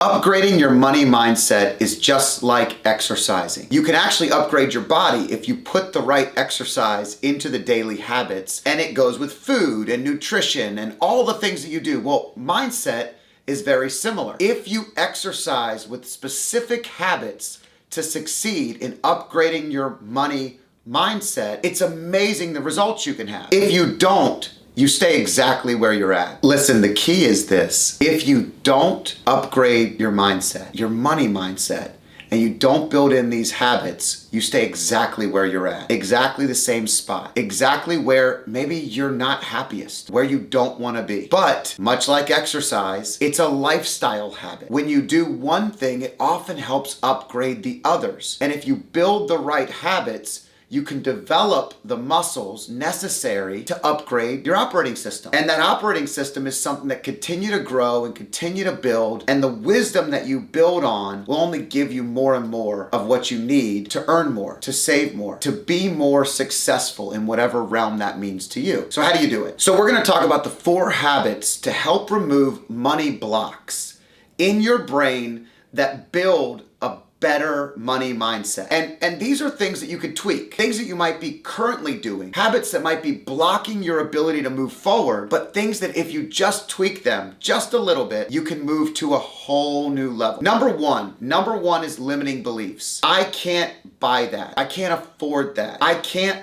Upgrading your money mindset is just like exercising. You can actually upgrade your body if you put the right exercise into the daily habits, and it goes with food and nutrition and all the things that you do. Well, mindset is very similar. If you exercise with specific habits to succeed in upgrading your money mindset, it's amazing the results you can have. If you don't, you stay exactly where you're at. Listen, the key is this. If you don't upgrade your mindset, your money mindset, and you don't build in these habits, you stay exactly where you're at. Exactly the same spot. Exactly where maybe you're not happiest, where you don't want to be. But much like exercise, it's a lifestyle habit. When you do one thing, it often helps upgrade the others. And if you build the right habits, you can develop the muscles necessary to upgrade your operating system. And that operating system is something that continue to grow and continue to build. And the wisdom that you build on will only give you more and more of what you need to earn more, to save more, to be more successful in whatever realm that means to you. So how do you do it? So we're gonna talk about the 4 habits to help remove money blocks in your brain that build a better money mindset. And these are things that you could tweak, things that you might be currently doing, habits that might be blocking your ability to move forward, but things that if you just tweak them just a little bit, you can move to a whole new level. Number one is limiting beliefs. I can't buy that. I can't afford that. I can't.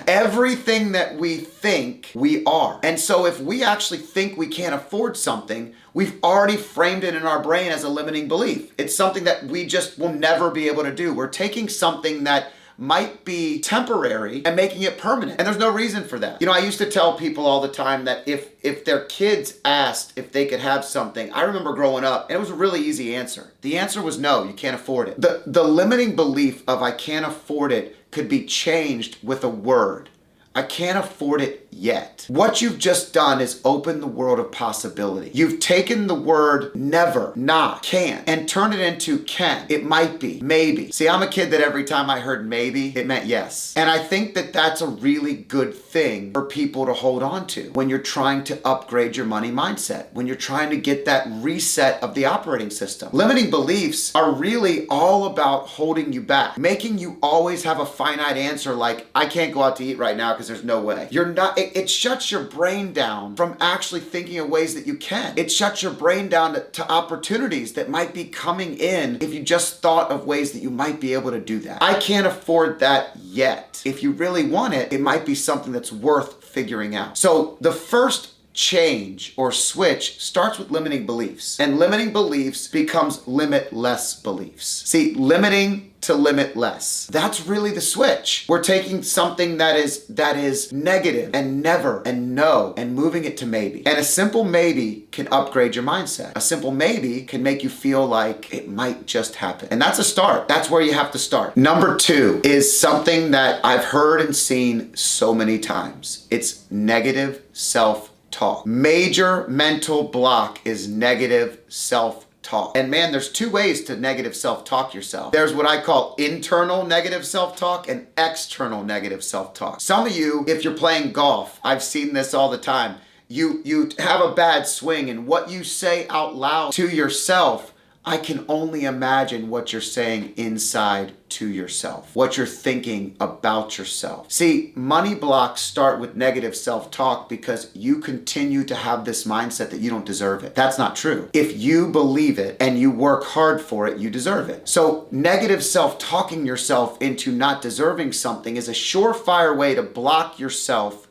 Everything that we think, we are. And so if we actually think we can't afford something, we've already framed it in our brain as a limiting belief. It's something that we just will never be able to do. We're taking something that might be temporary and making it permanent. And there's no reason for that. You know, I used to tell people all the time that if their kids asked if they could have something, I remember growing up, and it was a really easy answer. The answer was no, you can't afford it. The limiting belief of I can't afford it could be changed with a word. I can't afford it yet. What you've just done is open the world of possibility. You've taken the word never, not, can't, and turned it into can. It might be, maybe. See, I'm a kid that every time I heard maybe, it meant yes. And I think that that's a really good thing for people to hold on to when you're trying to upgrade your money mindset, when you're trying to get that reset of the operating system. Limiting beliefs are really all about holding you back, making you always have a finite answer like, I can't go out to eat right now because there's no way. It shuts your brain down from actually thinking of ways that you can. It shuts your brain down to opportunities that might be coming in if you just thought of ways that you might be able to do that. I can't afford that yet. If you really want it, it might be something that's worth figuring out. So the first change or switch starts with limiting beliefs, and limiting beliefs becomes limitless beliefs. See, limiting to limitless. That's really the switch. We're taking something that is negative and never and no and moving it to maybe. And a simple maybe can upgrade your mindset. A simple maybe can make you feel like it might just happen. And that's a start. That's where you have to start. Number 2 is something that I've heard and seen so many times. It's negative self-talk. Major mental block is negative self-talk. And man, there's 2 ways to negative self-talk yourself. There's what I call internal negative self-talk and external negative self-talk. Some of you, if you're playing golf, I've seen this all the time. You have a bad swing, and what you say out loud to yourself, I can only imagine what you're saying inside to yourself, what you're thinking about yourself. See, money blocks start with negative self-talk because you continue to have this mindset that you don't deserve it. That's not true. If you believe it and you work hard for it, you deserve it. So negative self-talking yourself into not deserving something is a surefire way to block yourself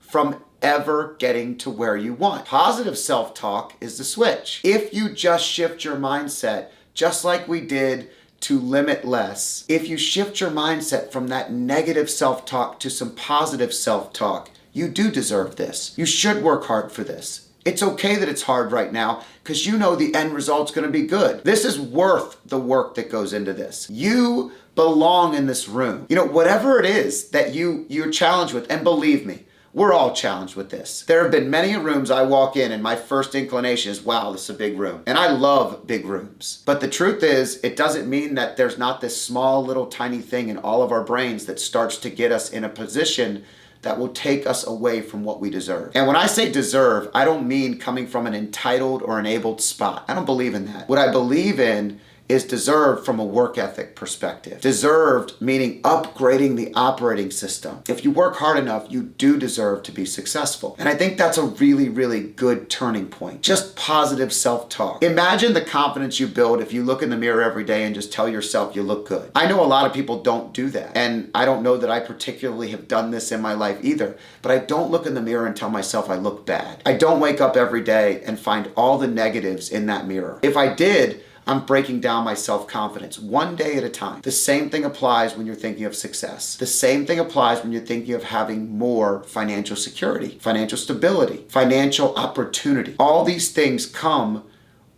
from ever getting to where you want. Positive self-talk is the switch. If you just shift your mindset, just like we did to limitless, if you shift your mindset from that negative self-talk to some positive self-talk, you do deserve this. You should work hard for this. It's okay that it's hard right now because you know the end result's going to be good. This is worth the work that goes into this. You belong in this room. You know, whatever it is that you're challenged with, and believe me, we're all challenged with this. There have been many rooms I walk in and my first inclination is, wow, this is a big room. And I love big rooms. But the truth is, it doesn't mean that there's not this small little tiny thing in all of our brains that starts to get us in a position that will take us away from what we deserve. And when I say deserve, I don't mean coming from an entitled or enabled spot. I don't believe in that. What I believe in is deserved from a work ethic perspective. Deserved meaning upgrading the operating system. If you work hard enough, you do deserve to be successful. And I think that's a really, really good turning point. Just positive self-talk. Imagine the confidence you build if you look in the mirror every day and just tell yourself you look good. I know a lot of people don't do that. And I don't know that I particularly have done this in my life either, but I don't look in the mirror and tell myself I look bad. I don't wake up every day and find all the negatives in that mirror. If I did, I'm breaking down my self-confidence one day at a time. The same thing applies when you're thinking of success. The same thing applies when you're thinking of having more financial security, financial stability, financial opportunity. All these things come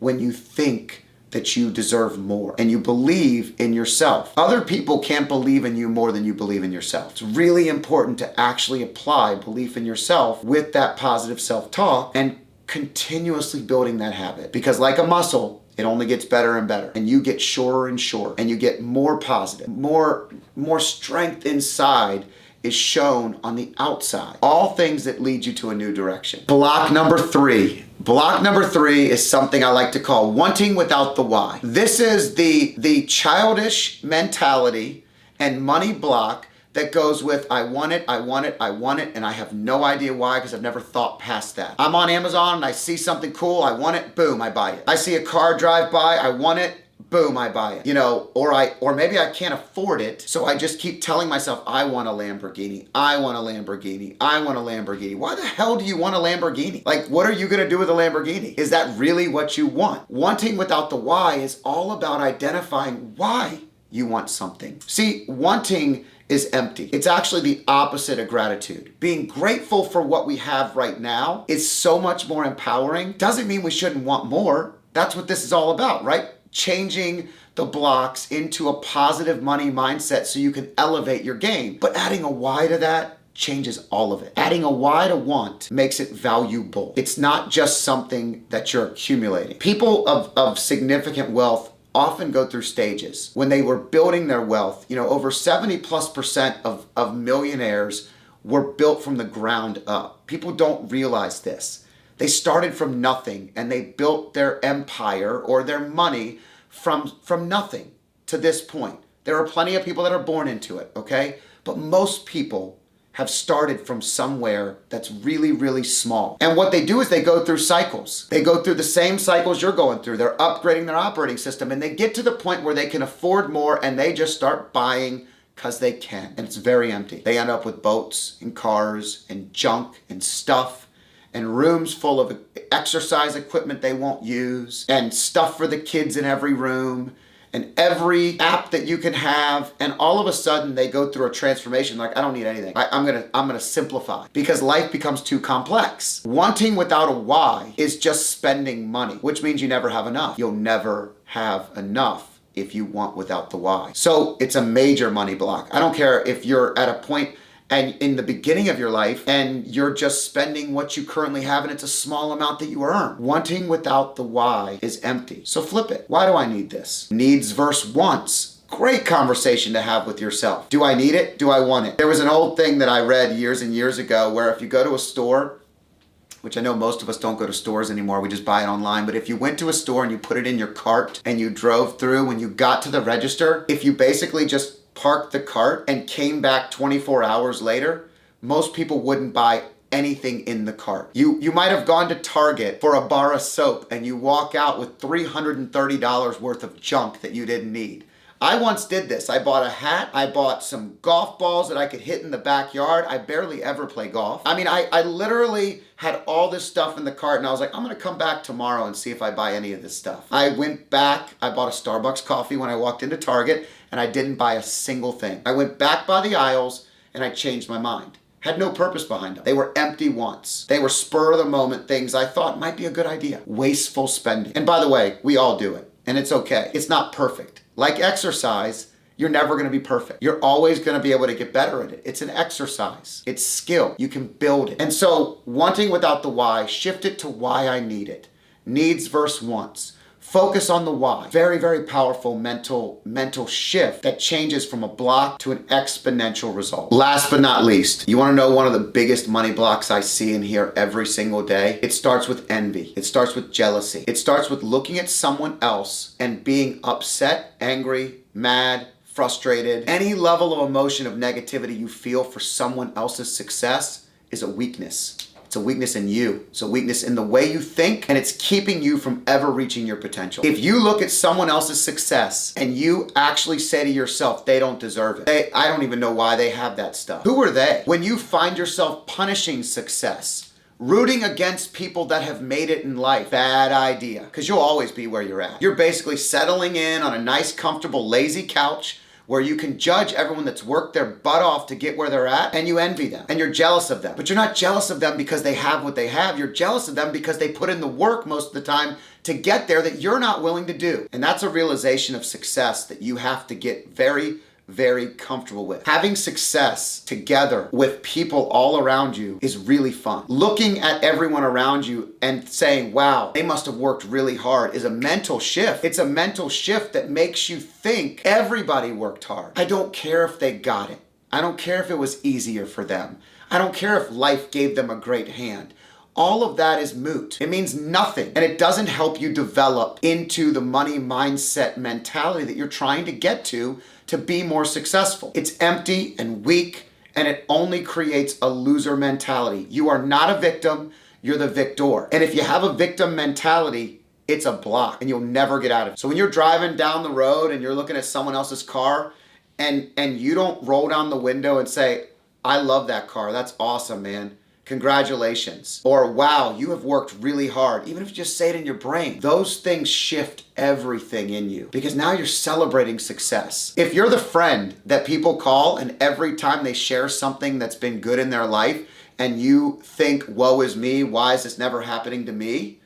when you think that you deserve more and you believe in yourself. Other people can't believe in you more than you believe in yourself. It's really important to actually apply belief in yourself with that positive self-talk and continuously building that habit. Because like a muscle, it only gets better and better. And you get surer and surer. And you get more positive. More strength inside is shown on the outside. All things that lead you to a new direction. Block number 3. Block number 3 is something I like to call wanting without the why. This is the childish mentality and money block that goes with I want it, I want it, I want it, and I have no idea why because I've never thought past that. I'm on Amazon and I see something cool, I want it, boom, I buy it. I see a car drive by, I want it, boom, I buy it. You know, or maybe I can't afford it, so I just keep telling myself, I want a Lamborghini, I want a Lamborghini, I want a Lamborghini. Why the hell do you want a Lamborghini? Like, what are you gonna do with a Lamborghini? Is that really what you want? Wanting without the why is all about identifying why you want something. See, wanting is empty. It's actually the opposite of gratitude. Being grateful for what we have right now is so much more empowering. Doesn't mean we shouldn't want more. That's what this is all about, right? Changing the blocks into a positive money mindset so you can elevate your game. But adding a why to that changes all of it. Adding a why to want makes it valuable. It's not just something that you're accumulating. People of significant wealth often go through stages. When they were building their wealth, you know, over 70+% of millionaires were built from the ground up. People don't realize this. They started from nothing and they built their empire or their money from nothing to this point. There are plenty of people that are born into it, okay? But most people have started from somewhere that's really, really small. And what they do is they go through cycles. They go through the same cycles you're going through. They're upgrading their operating system and they get to the point where they can afford more and they just start buying because they can. And it's very empty. They end up with boats and cars and junk and stuff and rooms full of exercise equipment they won't use and stuff for the kids in every room and every app that you can have, and all of a sudden they go through a transformation like, I don't need anything. I'm gonna simplify because life becomes too complex. Wanting without a why is just spending money, which means you never have enough. You'll never have enough if you want without the why. So it's a major money block. I don't care if you're at a point and in the beginning of your life and you're just spending what you currently have and it's a small amount that you earn. Wanting without the why is empty. So flip it. Why do I need this? Needs versus wants. Great conversation to have with yourself. Do I need it? Do I want it? There was an old thing that I read years and years ago where if you go to a store, which I know most of us don't go to stores anymore, we just buy it online, but if you went to a store and you put it in your cart and you drove through, when you got to the register, if you basically just parked the cart and came back 24 hours later, most people wouldn't buy anything in the cart. You might have gone to Target for a bar of soap and you walk out with $330 worth of junk that you didn't need. I once did this. I bought a hat. I bought some golf balls that I could hit in the backyard. I barely ever play golf. I mean, I literally had all this stuff in the cart and I was like, I'm gonna come back tomorrow and see if I buy any of this stuff. I went back, I bought a Starbucks coffee when I walked into Target and I didn't buy a single thing. I went back by the aisles and I changed my mind. Had no purpose behind them. They were empty wants. They were spur of the moment things I thought might be a good idea. Wasteful spending. And by the way, we all do it and it's okay. It's not perfect. Like exercise, you're never gonna be perfect. You're always gonna be able to get better at it. It's an exercise. It's skill. You can build it. And so wanting without the why, shift it to why I need it. Needs versus wants. Focus on the why. Very, very powerful mental shift that changes from a block to an exponential result. Last but not least, you want to know one of the biggest money blocks I see and hear every single day? It starts with envy. It starts with jealousy. It starts with looking at someone else and being upset, angry, mad, frustrated. Any level of emotion of negativity you feel for someone else's success is a weakness. It's a weakness in you. It's a weakness in the way you think, and it's keeping you from ever reaching your potential. If you look at someone else's success and you actually say to yourself, they don't deserve it. I don't even know why they have that stuff. Who are they? When you find yourself punishing success, rooting against people that have made it in life, bad idea, because you'll always be where you're at. You're basically settling in on a nice, comfortable, lazy couch where you can judge everyone that's worked their butt off to get where they're at, and you envy them and you're jealous of them. But you're not jealous of them because they have what they have. You're jealous of them because they put in the work most of the time to get there that you're not willing to do. And that's a realization of success that you have to get very, very comfortable with. Having success together with people all around you is really fun. Looking at everyone around you and saying, wow, they must have worked really hard is a mental shift. It's a mental shift that makes you think everybody worked hard. I don't care if they got it. I don't care if it was easier for them. I don't care if life gave them a great hand. All of that is moot. It means nothing. And it doesn't help you develop into the money mindset mentality that you're trying to get to be more successful. It's empty and weak, and it only creates a loser mentality. You are not a victim, you're the victor. And if you have a victim mentality, it's a block and you'll never get out of it. So when you're driving down the road and you're looking at someone else's car and you don't roll down the window and say, I love that car, that's awesome, man. Congratulations. Or wow, you have worked really hard. Even if you just say it in your brain, those things shift everything in you because now you're celebrating success. If you're the friend that people call and every time they share something that's been good in their life and you think, woe is me, why is this never happening to me?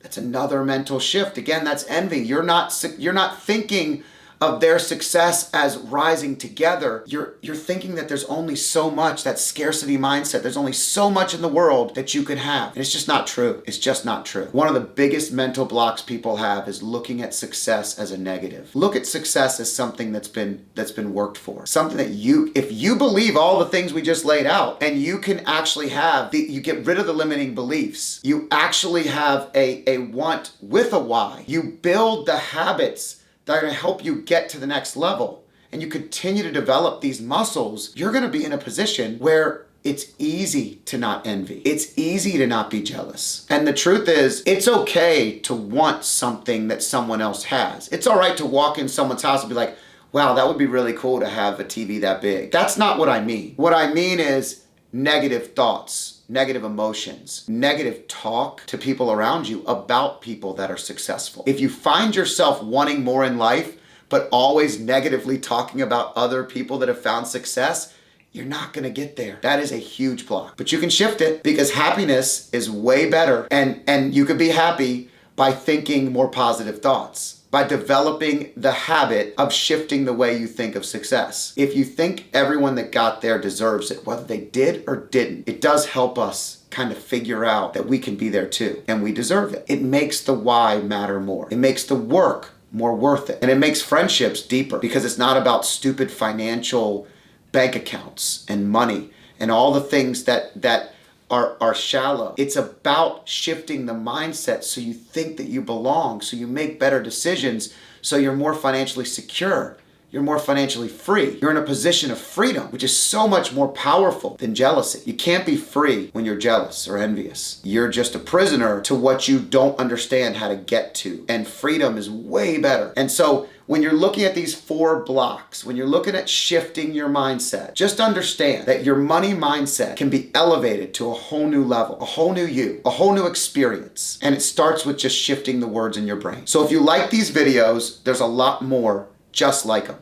That's another mental shift. Again, that's envy. You're not thinking of their success as rising together. You're thinking that there's only so much, that scarcity mindset. There's only so much in the world that you can have. And it's just not true. It's just not true. One of the biggest mental blocks people have is looking at success as a negative. Look at success as something that's been worked for. Something that if you believe all the things we just laid out, and you can actually have, you get rid of the limiting beliefs. You actually have a want with a why. You build the habits that are going to help you get to the next level, and you continue to develop these muscles, you're going to be in a position where it's easy to not envy. It's easy to not be jealous. And the truth is, it's okay to want something that someone else has. It's all right to walk in someone's house and be like, wow, that would be really cool to have a TV that big. That's not what I mean. What I mean is negative thoughts, negative emotions, negative talk to people around you about people that are successful. If you find yourself wanting more in life, but always negatively talking about other people that have found success, you're not gonna get there. That is a huge block. But you can shift it because happiness is way better, and you can be happy by thinking more positive thoughts, by developing the habit of shifting the way you think of success. If you think everyone that got there deserves it, whether they did or didn't, it does help us kind of figure out that we can be there too, and we deserve it. It makes the why matter more. It makes the work more worth it. And it makes friendships deeper because it's not about stupid financial bank accounts and money and all the things that are shallow. It's about shifting the mindset so you think that you belong, so you make better decisions, so you're more financially secure, you're more financially free. You're in a position of freedom, which is so much more powerful than jealousy. You can't be free when you're jealous or envious. You're just a prisoner to what you don't understand how to get to. And freedom is way better. And so when you're looking at these 4 blocks, when you're looking at shifting your mindset, just understand that your money mindset can be elevated to a whole new level, a whole new you, a whole new experience. And it starts with just shifting the words in your brain. So if you like these videos, there's a lot more just like them.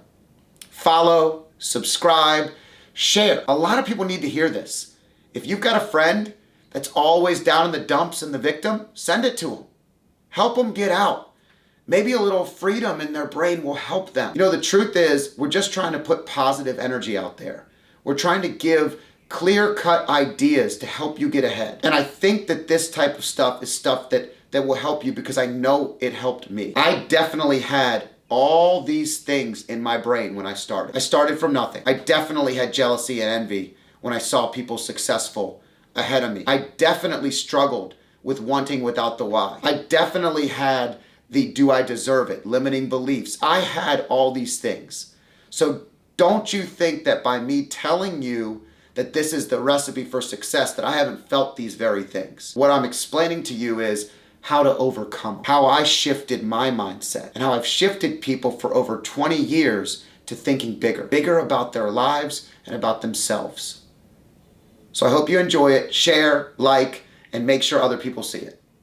Follow, subscribe, share. A lot of people need to hear this. If you've got a friend that's always down in the dumps and the victim, send it to them. Help them get out. Maybe a little freedom in their brain will help them. You know, the truth is, we're just trying to put positive energy out there. We're trying to give clear-cut ideas to help you get ahead. And I think that this type of stuff is stuff that that will help you because I know it helped me. I definitely had all these things in my brain when I started. I started from nothing. I definitely had jealousy and envy when I saw people successful ahead of me. I definitely struggled with wanting without the why. I definitely had the do I deserve it, limiting beliefs. I had all these things. So don't you think that by me telling you that this is the recipe for success that I haven't felt these very things. What I'm explaining to you is how to overcome, how I shifted my mindset, and how I've shifted people for over 20 years to thinking bigger about their lives and about themselves. So I hope you enjoy it, share, like, and make sure other people see it.